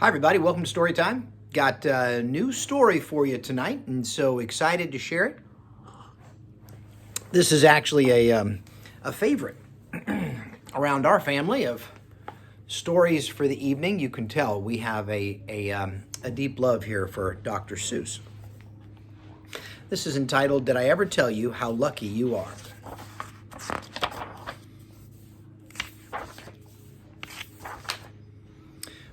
Hi, everybody. Welcome to Story Time. Got a new story for you tonight, and so excited to share it. This is actually a favorite around our family of stories for the evening. You can tell we have a deep love here for Dr. Seuss. This is entitled, Did I Ever Tell You How Lucky You Are?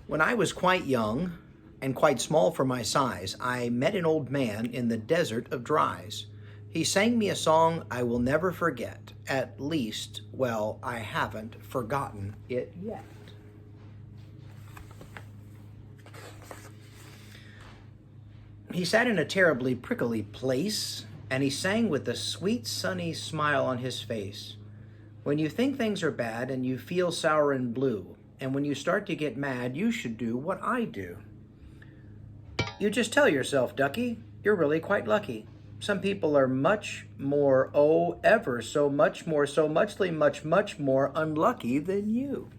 When I was quite young and quite small for my size, I met an old man in the desert of Dries. He sang me a song I will never forget. At least, well, I haven't forgotten it yet. He sat in a terribly prickly place, and he sang with a sweet, sunny smile on his face. When you think things are bad and you feel sour and blue, and when you start to get mad, you should do what I do. You just tell yourself, Ducky, you're really quite lucky. Some people are much more, oh, ever so much more, so muchly much more unlucky than you.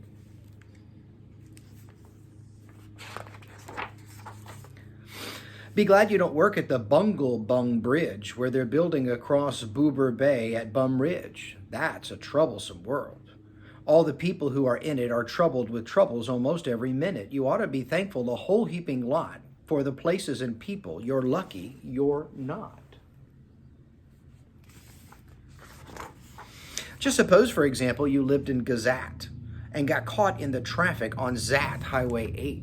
Be glad you don't work at the Bungle Bung Bridge where they're building across Boober Bay at Bum Ridge. That's a troublesome world. All the people who are in it are troubled with troubles almost every minute. You ought to be thankful a whole heaping lot for the places and people. You're lucky you're not. Just suppose, for example, you lived in Gazat and got caught in the traffic on Zat Highway 8.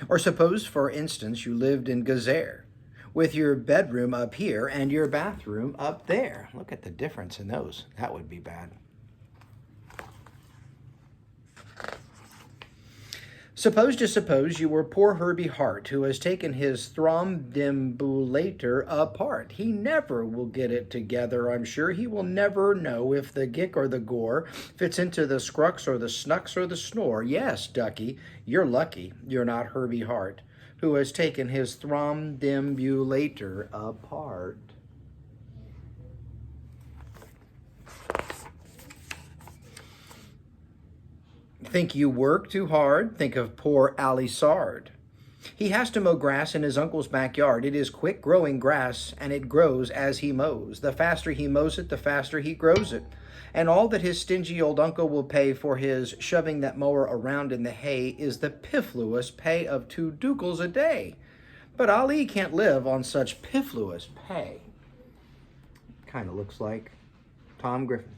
Or suppose, for instance, you lived in Gazer with your bedroom up here and your bathroom up there. Look at the difference in those. That would be bad. Suppose you were poor Herbie Hart, who has taken his thrombodimbulator apart. He never will get it together, I'm sure. He will never know if the gick or the gore fits into the scrux or the snux or the snore. Yes, Ducky, you're lucky you're not Herbie Hart, who has taken his thrombodimbulator apart. Think you work too hard? Think of poor Ali Sard. He has to mow grass in his uncle's backyard. It is quick-growing grass, and it grows as he mows. The faster he mows it, the faster he grows it. And all that his stingy old uncle will pay for his shoving that mower around in the hay is the piffluous pay of 2 dukels a day. But Ali can't live on such piffluous pay. Kind of looks like Tom Griffin.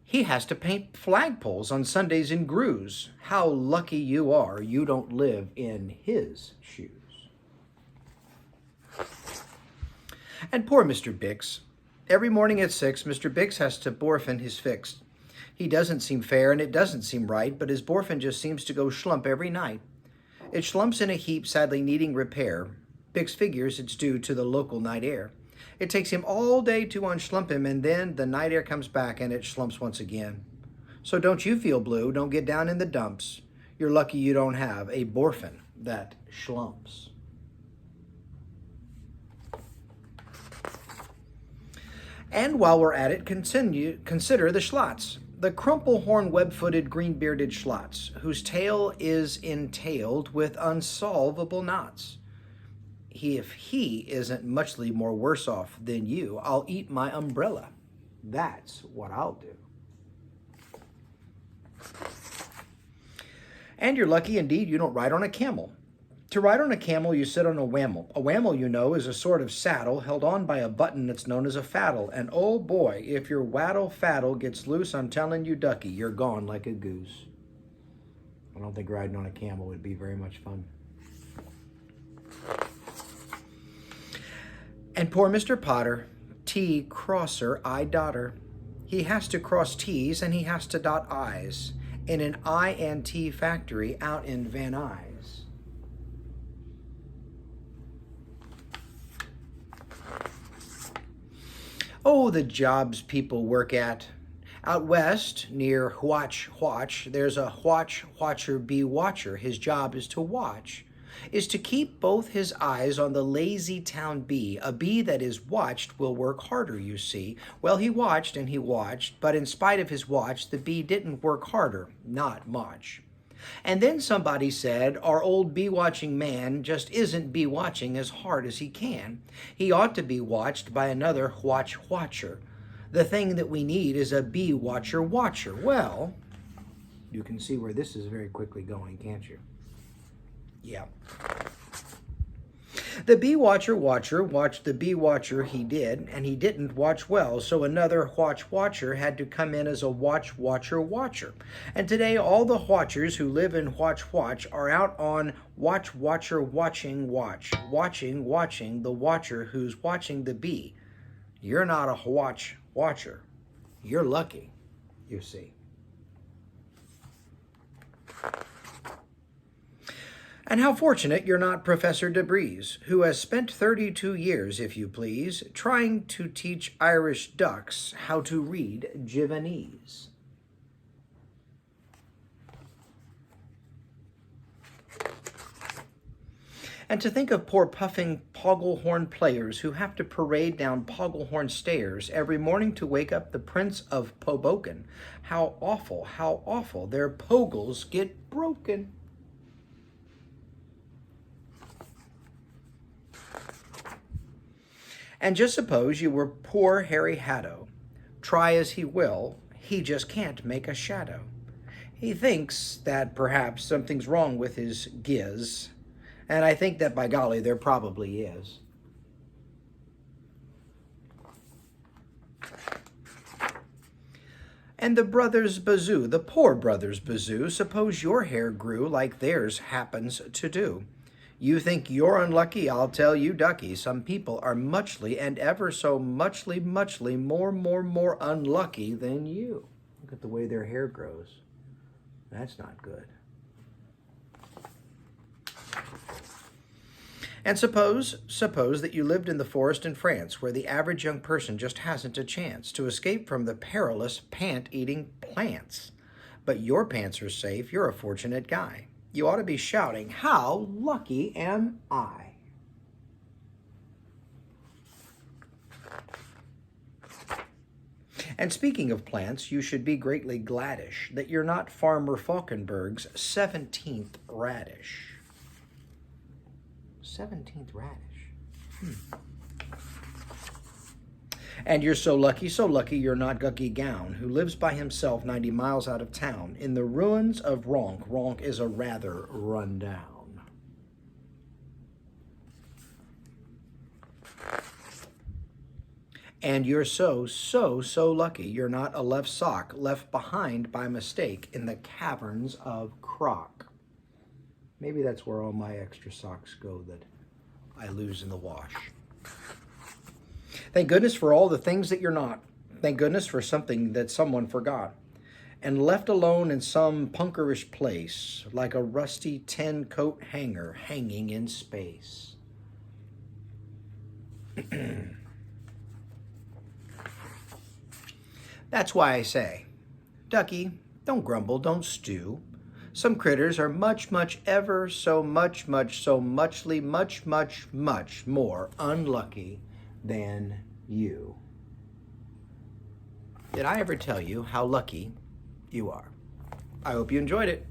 He has to paint flagpoles on Sundays in Grooves. How lucky you are you don't live in his shoes. And poor Mr. Bix. Every morning at 6, Mr. Bix has to borfin his fix. He doesn't seem fair and it doesn't seem right, but his borfin just seems to go schlump every night. It schlumps in a heap, sadly needing repair. Bix figures it's due to the local night air. It takes him all day to unschlump him, and then the night air comes back and it schlumps once again. So don't you feel blue. Don't get down in the dumps. You're lucky you don't have a borfin that schlumps. And while we're at it, consider the Schlotz, the crumple-horn, web-footed, green-bearded Schlotz, whose tail is entailed with unsolvable knots. If he isn't muchly more worse off than you, I'll eat my umbrella. That's what I'll do. And you're lucky indeed you don't ride on a camel. To ride on a camel, you sit on a whammel. A whammel, you know, is a sort of saddle held on by a button that's known as a faddle. And oh boy, if your waddle faddle gets loose, I'm telling you, Ducky, you're gone like a goose. I don't think riding on a camel would be very much fun. And poor Mr. Potter, T crosser, I dotter. He has to cross T's and he has to dot I's in an I&T factory out in Van Nuys. Oh, the jobs people work at. Out west, near Hwatch, there's a Hwatcher bee watcher. His job is to watch. is to keep both his eyes on the lazy town bee. A bee that is watched will work harder, you see. Well, he watched and he watched, but in spite of his watch, the bee didn't work harder, not much. And then somebody said, our old bee-watching man just isn't bee-watching as hard as he can. He ought to be watched by another watcher. The thing that we need is a bee-watcher. Well, you can see where this is very quickly going, can't you? Yeah. The bee-watcher watched the bee-watcher he did, and he didn't watch well, so another watcher had to come in as a watcher. And today all the watchers who live in watch are out on watcher watching the watcher who's watching the bee. You're not a watcher. You're lucky, you see. And how fortunate you're not Professor DeBreeze, who has spent 32 years, if you please, trying to teach Irish ducks how to read Givanese. And to think of poor puffing Pogglehorn players who have to parade down Pogglehorn stairs every morning to wake up the Prince of Poboken. How awful their pogles get broken. And just suppose you were poor Harry Haddo. Try as he will, he just can't make a shadow. He thinks that perhaps something's wrong with his giz, and I think that by golly there probably is. And the brothers Bazoo, the poor brothers Bazoo, suppose your hair grew like theirs happens to do. You think you're unlucky? I'll tell you, ducky, some people are muchly and ever so muchly more unlucky than you. Look at the way their hair grows. That's not good. And suppose that you lived in the forest in France, where the average young person just hasn't a chance to escape from the perilous pant-eating plants. But your pants are safe. You're a fortunate guy. You ought to be shouting, how lucky am I? And speaking of plants, you should be greatly gladish that you're not Farmer Falkenberg's 17th radish. 17th radish. And you're so lucky you're not Gucky Gown, who lives by himself 90 miles out of town in the ruins of Ronk. Ronk is a rather run down. And you're so lucky you're not a left sock left behind by mistake in the caverns of Croc. Maybe that's where all my extra socks go that I lose in the wash. Thank goodness for all the things that you're not. Thank goodness for something that someone forgot. And left alone in some punkerish place, like a rusty 10-coat hanger hanging in space. That's why I say, ducky, don't grumble, don't stew. Some critters are much ever so muchly more unlucky than you. Did I ever tell you how lucky you are? I hope you enjoyed it.